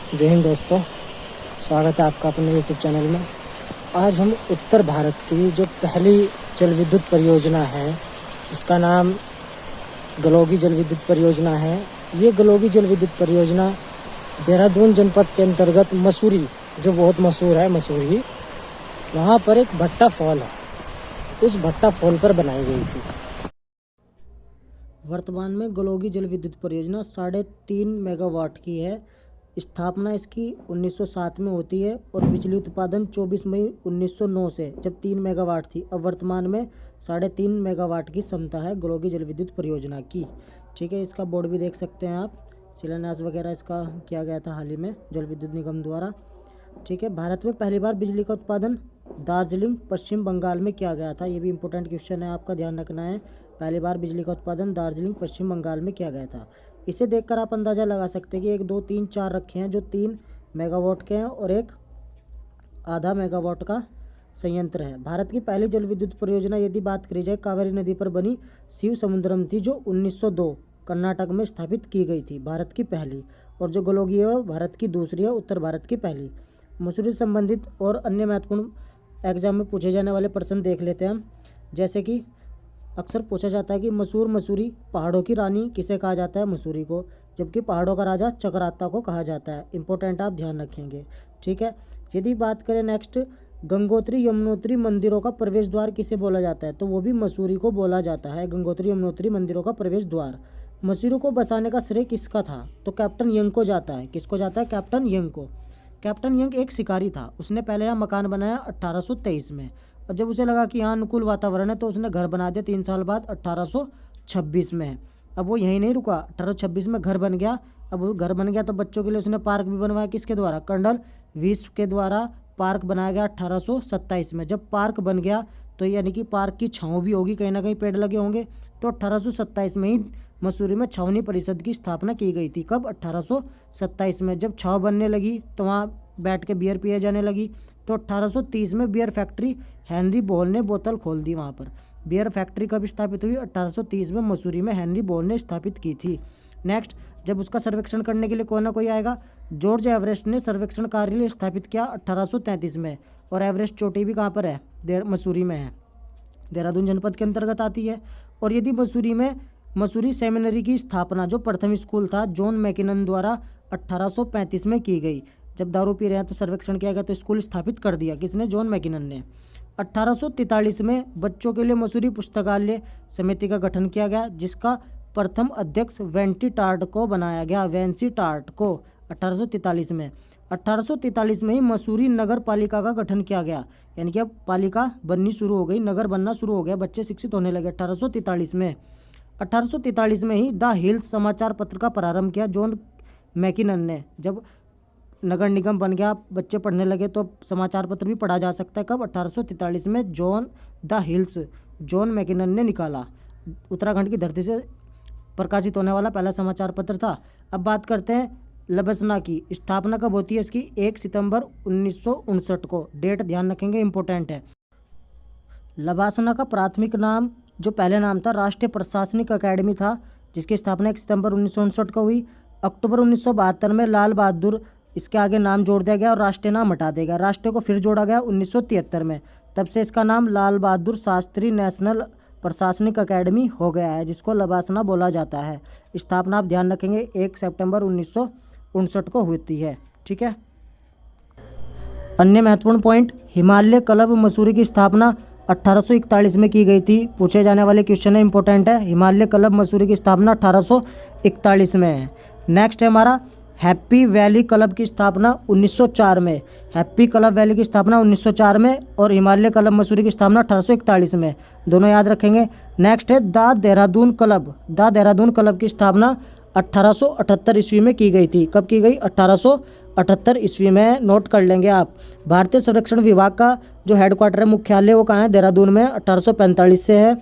जय हिंद दोस्तों, स्वागत है आपका अपने यूट्यूब चैनल में। आज हम उत्तर भारत की जो पहली जल विद्युत परियोजना है, जिसका नाम गलोगी जल विद्युत परियोजना है। ये गलोगी जल विद्युत परियोजना देहरादून जनपद के अंतर्गत मसूरी, जो बहुत मशहूर है मसूरी, वहाँ पर एक भट्टा फॉल है, उस भट्टा फॉल पर बनाई गई थी। वर्तमान में गलोगी जल विद्युत परियोजना 3.5 मेगावाट की है। स्थापना इसकी 1907 में होती है और बिजली उत्पादन 24 मई 1909 से, जब 3 मेगावाट थी। अब वर्तमान में 3.5 मेगावाट की क्षमता है गलोगी जल विद्युत परियोजना की। ठीक है, इसका बोर्ड भी देख सकते हैं आप। शिलान्यास वगैरह इसका किया गया था हाल ही में जल विद्युत निगम द्वारा। ठीक है, भारत में पहली बार बिजली का उत्पादन दार्जिलिंग पश्चिम बंगाल में किया गया था। ये भी इंपॉर्टेंट क्वेश्चन है, आपका ध्यान रखना है। पहली बार बिजली का उत्पादन दार्जिलिंग पश्चिम बंगाल में किया गया था। इसे देखकर आप अंदाज़ा लगा सकते हैं कि 1 2 3 4 रखे हैं जो 3 मेगावाट के हैं और एक आधा मेगावाट का संयंत्र है। भारत की पहली जल विद्युत परियोजना यदि बात करी जाए, कावेरी नदी पर बनी शिव समुद्रम थी, जो 1902 कर्नाटक में स्थापित की गई थी, भारत की पहली। और जो गलोगी है वो भारत की दूसरी है, उत्तर भारत की पहली। मसूरी संबंधित और अन्य महत्वपूर्ण एग्जाम में पूछे जाने वाले प्रश्न देख लेते हैं हम। जैसे कि अक्सर पूछा जाता है कि मसूरी पहाड़ों की रानी किसे कहा जाता है? मसूरी को। जबकि पहाड़ों का राजा चक्राता को कहा जाता है। इंपॉर्टेंट, आप ध्यान रखेंगे। ठीक है, यदि बात करें नेक्स्ट, गंगोत्री यमुनोत्री मंदिरों का प्रवेश द्वार किसे बोला जाता है? तो वो भी मसूरी को बोला जाता है, गंगोत्री यमुनोत्री मंदिरों का प्रवेश द्वार। मसूरी को बसाने का श्रेय किसका था? तो कैप्टन यंग को जाता है। किसको जाता है? कैप्टन यंग को। कैप्टन यंग एक शिकारी था। उसने पहले यहाँ मकान बनाया 1823 में, और जब उसे लगा कि यहाँ अनुकूल वातावरण है तो उसने घर बना दिया 3 साल बाद 1826 में। अब वो यहीं नहीं रुका, 1826 में घर बन गया। अब वो घर बन गया तो बच्चों के लिए उसने पार्क भी बनवाया। किसके द्वारा? कर्नल विस्प के द्वारा पार्क बनाया गया 1827 में। जब पार्क बन गया तो यानी कि पार्क की छाँव भी होगी, कहीं ना कहीं पेड़ लगे होंगे, तो 1827 में ही मसूरी में छावनी परिषद की स्थापना की गई थी। कब? 1827 में। जब छाव बनने लगी तो वहाँ बैठ के बियर पिए जाने लगी, तो 1830 में बियर फैक्ट्री हेनरी बोल ने बोतल खोल दी वहाँ पर। बियर फैक्ट्री कब स्थापित हुई? 1830 में मसूरी में हेनरी बोल ने स्थापित की थी। नेक्स्ट, जब उसका सर्वेक्षण करने के लिए कोई ना कोई आएगा, जॉर्ज एवरेस्ट ने सर्वेक्षण कार्यालय स्थापित किया 1833 में। और एवरेस्ट चोटी भी कहाँ पर है? मसूरी में है, देहरादून जनपद के अंतर्गत आती है। और यदि मसूरी सेमिनरी की स्थापना, जो प्रथम स्कूल था, जॉन मैकिनन द्वारा 1835 में की गई। जब दारू पी रहे हैं तो सर्वेक्षण किया गया तो स्कूल स्थापित कर दिया। किसने? जॉन मैकिनन ने। 1843 में बच्चों के लिए मसूरी पुस्तकालय समिति का गठन किया गया, जिसका प्रथम अध्यक्ष वेंसी टार्ट को बनाया गया। वेंसी टार्ट को 1843 में। 1843 में ही मसूरी नगर पालिका का गठन किया गया, यानी कि अब पालिका बननी शुरू हो गई, नगर बनना शुरू हो गया, बच्चे शिक्षित होने लगे 1843 में। 1843 में ही द हिल्स समाचार पत्र का प्रारंभ किया जॉन मैकिनन ने। जब नगर निगम बन गया, बच्चे पढ़ने लगे, तो समाचार पत्र भी पढ़ा जा सकता है। कब? 1843 में द हिल्स जॉन मैकिनन ने निकाला। उत्तराखंड की धरती से प्रकाशित होने वाला पहला समाचार पत्र था। अब बात करते हैं लबसना की। स्थापना कब होती है इसकी? 1 सितंबर 1959 को। डेट ध्यान रखेंगे, इंपॉर्टेंट है। लबासना का प्राथमिक नाम, जो पहले नाम था, राष्ट्रीय प्रशासनिक अकेडमी था, जिसकी स्थापना 1 सितंबर 1959 को हुई। अक्टूबर 1972 में लाल बहादुर इसके आगे नाम जोड़ दिया गया और राष्ट्रीय नाम हटा दिया गया। राष्ट्रीय को फिर जोड़ा गया 1973 में। तब से इसका नाम लाल बहादुर शास्त्री नेशनल प्रशासनिक अकेडमी हो गया है, जिसको लबासना बोला जाता है। स्थापना आप ध्यान रखेंगे 1 सितंबर 1959 को होती है। ठीक है, अन्य महत्वपूर्ण पॉइंट, हिमालय क्लब मसूरी की स्थापना 1841 में की गई थी। पूछे जाने वाले क्वेश्चन है, इंपॉर्टेंट है। हिमालय क्लब मसूरी की स्थापना 1841 में है। नेक्स्ट है हमारा हैप्पी वैली क्लब की स्थापना 1904 में। हैप्पी क्लब वैली की स्थापना 1904 में और हिमालय क्लब मसूरी की स्थापना 1841 में, दोनों याद रखेंगे। नेक्स्ट है the Dehradun club. The Dehradun club की स्थापना 1878 ईस्वी में की गई थी। कब की गई? 1878 ईस्वी में, नोट कर लेंगे आप। भारतीय संरक्षण विभाग का जो हेडक्वार्टर है, मुख्यालय, वो कहाँ है? देहरादून में। 1845 से है।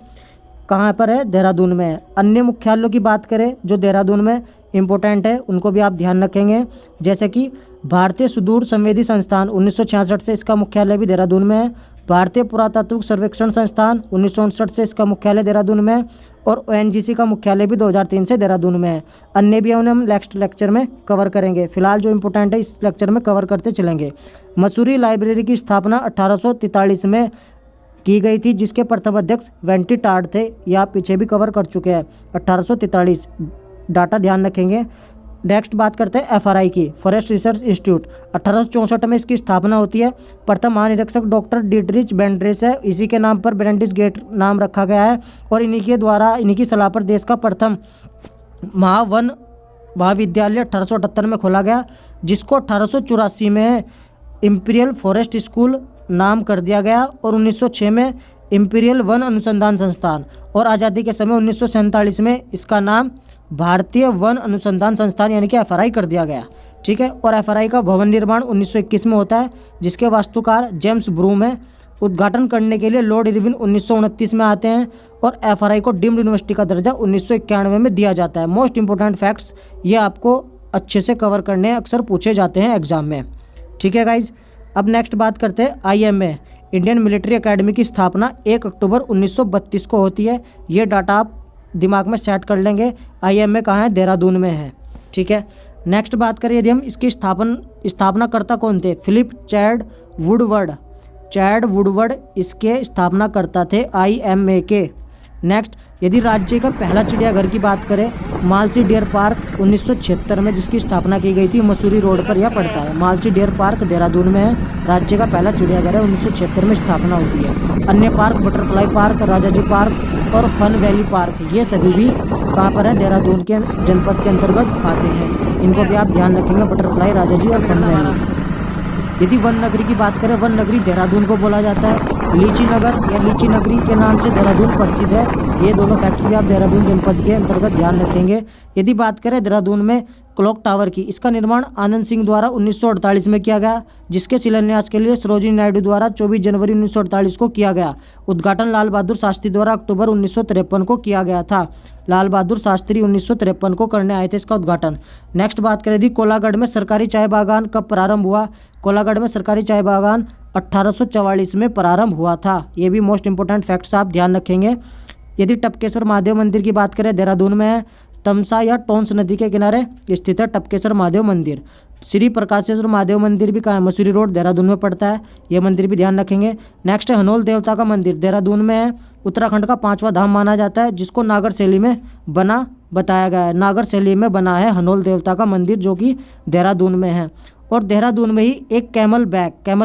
कहाँ पर है? देहरादून में। अन्य मुख्यालयों की बात करें जो देहरादून में इंपॉर्टेंट है, उनको भी आप ध्यान रखेंगे। जैसे कि भारतीय सुदूर संवेदी संस्थान 1966 से इसका मुख्यालय भी देहरादून में है। भारतीय पुरातात्विक सर्वेक्षण संस्थान 1959 से इसका मुख्यालय देहरादून में है। और ONGC का मुख्यालय भी 2003 से देहरादून में है। अन्य भी उन्हें हम नेक्स्ट लेक्चर में कवर करेंगे। फिलहाल जो इंपॉर्टेंट है इस लेक्चर में कवर करते चलेंगे। मसूरी लाइब्रेरी की स्थापना 1843 में की गई थी, जिसके प्रथम अध्यक्ष वेंटी टाड थे। यह आप पीछे भी कवर कर चुके हैं। 1843 डाटा ध्यान रखेंगे। नेक्स्ट बात करते हैं FRI की, फॉरेस्ट रिसर्च इंस्टीट्यूट। 1864 में इसकी स्थापना होती है। प्रथम महानिरीक्षक डॉक्टर डीटरिच बेंड्रेस है। इसी के नाम पर ब्रेंडिस गेट नाम रखा गया है और इन्हीं के द्वारा, इन्हीं की सलाह पर देश का प्रथम महावन महाविद्यालय 1878 में खोला गया, जिसको 1884 में इंपीरियल फॉरेस्ट स्कूल नाम कर दिया गया और 1906 में इंपीरियल वन अनुसंधान संस्थान, और आज़ादी के समय 1947 में इसका नाम भारतीय वन अनुसंधान संस्थान यानी कि FRI कर दिया गया। ठीक है। और FRI का भवन निर्माण 1921 में होता है, जिसके वास्तुकार जेम्स ब्रूम है। उद्घाटन करने के लिए लॉर्ड इरविन 1929 में आते हैं और FRI को डीम्ड यूनिवर्सिटी का दर्जा 1991 में दिया जाता है। मोस्ट इंपोर्टेंट फैक्ट्स ये आपको अच्छे से कवर करने हैं, अक्सर पूछे जाते हैं एग्जाम में। ठीक है गाइज। अब नेक्स्ट बात करते हैं IMA, इंडियन मिलिट्री एकेडमी की स्थापना 1 अक्टूबर 1932 को होती है। ये डाटा आप दिमाग में सेट कर लेंगे। IMA कहाँ है? देहरादून में है। ठीक है। नेक्स्ट बात करें यदि हम इसकी स्थापनाकर्ता कौन थे? फिलिप चैड वुडवर्ड इसके स्थापनाकर्ता थे IMA के। नेक्स्ट, यदि राज्य का पहला चिड़ियाघर की बात करें, मालसी डियर पार्क 1976 में जिसकी स्थापना की गई थी, मसूरी रोड पर यह पड़ता है। मालसी डियर पार्क देहरादून में है। राज्य का पहला चिड़ियाघर है, 1976 में स्थापना होती है। अन्य park butterfly park, Rajaji park और फन वैली पार्क, ये सभी भी कहाँ पर है? देहरादून के जनपद के अंतर्गत आते हैं। इनको भी आप ध्यान रखेंगे, बटरफ्लाई, राजाजी और फन वैली। यदि वन नगरी की बात करें, वन नगरी देहरादून को बोला जाता है। लीची नगर या लीची नगरी के नाम से देहरादून प्रसिद्ध है। ये दोनों फैक्ट्स भी आप देहरादून जनपद के अंतर्गत ध्यान रखेंगे। यदि बात करें देहरादून में क्लॉक टावर की, इसका निर्माण आनंद सिंह द्वारा 1948 में किया गया, जिसके शिलान्यास के लिए सरोजिनी नायडू द्वारा 24 जनवरी 1948 को किया गया। उद्घाटन लाल बहादुर शास्त्री द्वारा अक्टूबर 1953 को किया गया था। लाल बहादुर शास्त्री 1953 को करने आए थे इसका उद्घाटन। नेक्स्ट बात करें यदि कोलागढ़ में सरकारी चाय बागान कब प्रारंभ हुआ? कोलागढ़ में सरकारी चाय बागान 1844 में प्रारंभ हुआ था। ये भी मोस्ट इंपोर्टेंट फैक्ट्स आप ध्यान रखेंगे। यदि टपकेश्वर महादेव मंदिर की बात करें, देहरादून में है। तमसा या टोंस नदी के किनारे स्थित है टपकेश्वर महादेव मंदिर। श्री प्रकाशेश्वर महादेव मंदिर भी कहाँ है? मसूरी रोड देहरादून में पड़ता है। यह मंदिर भी ध्यान रखेंगे। नेक्स्ट है हनोल देवता का मंदिर, देहरादून में है। उत्तराखंड का 5वां धाम माना जाता है, जिसको नागर शैली में बना बताया गया है। नागर शैली में बना है हनोल देवता का मंदिर, जो कि देहरादून में है। और देहरादून में ही एक कैमल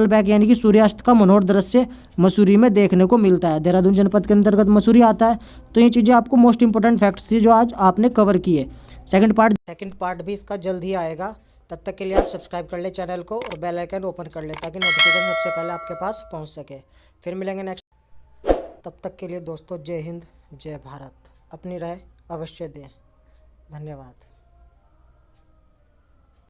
बैक यानी कि सूर्यास्त का मनोहर दृश्य मसूरी में देखने को मिलता है। देहरादून जनपद के अंतर्गत मसूरी आता है। तो ये चीज़ें आपको मोस्ट इंपोर्टेंट फैक्ट्स थी जो आज आपने कवर किए। सेकंड पार्ट भी इसका जल्द ही आएगा। तब तक के लिए आप सब्सक्राइब कर ले चैनल को और बेल आइकन ओपन कर ले, ताकि नोटिफिकेशन सबसे पहले आपके पास पहुँच सके। फिर मिलेंगे नेक्स्ट। तब तक के लिए दोस्तों, जय हिंद, जय भारत। अपनी राय अवश्य दें। धन्यवाद।